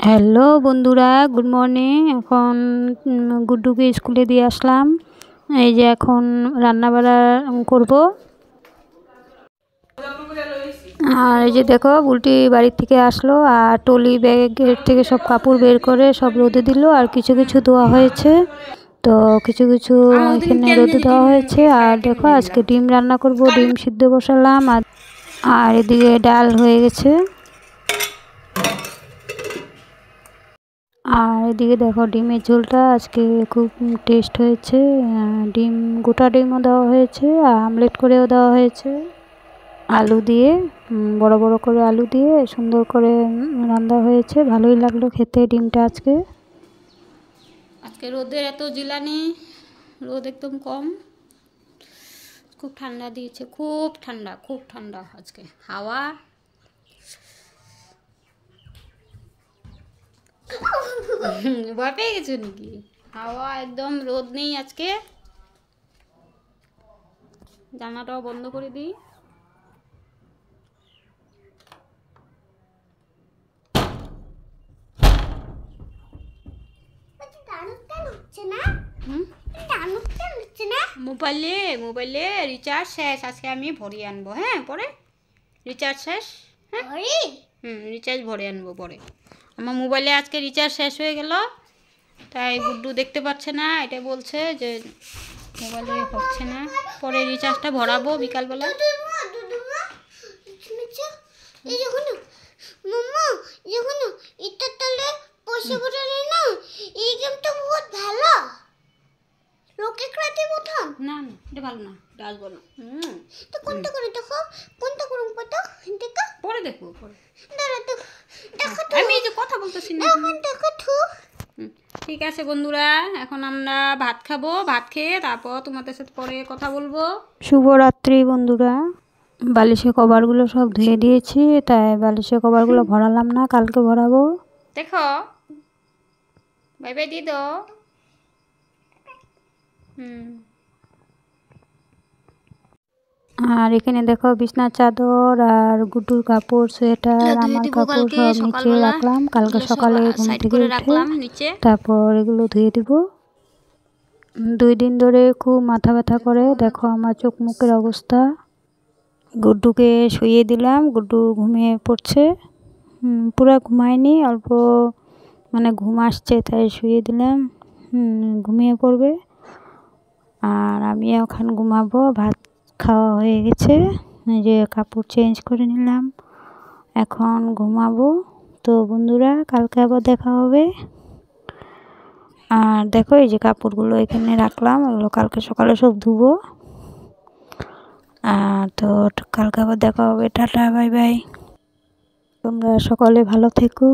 Hello বন্ধুরা, good morning. এখন গুড্ডুকে স্কুলে দিয়ে আসলাম। এই যে এখন রান্নাবাড়া করব। আর এই যে দেখো, বুলটি বাড়ির থেকে আসলো আর টলি ব্যাগের থেকে সব কাপড় বের করে সব রোদে দিল। আর কিছু কিছু ধোয়া হয়েছে, তো কিছু কিছু এখানে রোদে দেওয়া হয়েছে। আর দেখো, আজকে ডিম রান্না করব, ডিম সিদ্ধ বসালাম। আর এদিকে ডাল হয়ে গেছে। আর এদিকে দেখো, ডিমের ঝোলটা আজকে খুব টেস্ট হয়েছে। ডিম, গোটা ডিমও দেওয়া হয়েছে আর আমলেট করেও দেওয়া হয়েছে। আলু দিয়ে, বড় বড় করে আলু দিয়ে সুন্দর করে রান্না হয়েছে। ভালোই লাগলো খেতে ডিমটা আজকে। আজকে রোদের এত জিলানি, রোদ একদম কম, খুব ঠান্ডা দিয়েছে, খুব ঠান্ডা আজকে হাওয়া। ভয় পেয়ে গেছো নাকি? হাওয়া একদম, রোদ নেই আজকে। জানলাটাও বন্ধ করে দিই। মোবাইলে রিচার্জ শেষ, আজকে আমি ভরিয়ে আনবো। হ্যাঁ, পরে রিচার্জ শেষ। হ্যাঁ, রিচার্জ ভরে আনবো পরে। আমার মোবাইলে আজকে রিচার্জ শেষ হয়ে গেল, তাই গুড্ডু দেখতে পাচ্ছে না। এটা বলছে যে মোবাইলে হচ্ছে না, পরে রিচার্জটা ভরাবো বিকালবেলা। না না, এটা ভালো না, এটা আসবো না। তো কোনটা করে দেখো, কোনটা করুন কত দেখো, পরে দেখো, পরে আমি এই যে কথা বলতেছি না এখন দেখো। ঠিক আছে বন্ধুরা, এখন আমরা ভাত খাবো। ভাত খেয়ে তারপর তোমাদের সাথে পরে কথা বলবো। শুভরাত্রি বন্ধুরা। বালিশের কভারগুলো সব ধুয়ে দিয়েছি, তাই বালিশের কভারগুলো ভরালাম না, কালকে ভরাবো। দেখো, বাই বাই দিয়ে দাও। আর এখানে দেখো, বিছনার চাদর আর গুড্ডুর কাপড়, সোয়েটার, আমার কাপড় সব নিচে রাখলাম। কালকে সকালে ঘুম থেকে উঠে তারপর এগুলো ধুয়ে দিব। 2 দিন ধরে খুব মাথা ব্যথা করে। দেখো আমার চোখ মুখের অবস্থা। গুড্ডুকে শুইয়ে দিলাম, গুড্ডু ঘুমিয়ে পড়ছে। পুরো ঘুমায়নি, অল্প মানে ঘুম আসছে, তাই শুইয়ে দিলাম। ঘুমিয়ে পড়বে। আর আমি এখন ঘুমাবো। ভাত খাওয়া হয়ে গেছে, এই যে কাপড় চেঞ্জ করে নিলাম, এখন ঘুমাবো। তো বন্ধুরা, কালকে আবার দেখা হবে। আর দেখো, এই যে কাপড়গুলো এখানে রাখলাম, এগুলো কালকে সকালে সব ধুবো। তো কালকে আবার দেখা হবে। Tata, bye bye. তোমরা সকলে ভালো থেকো।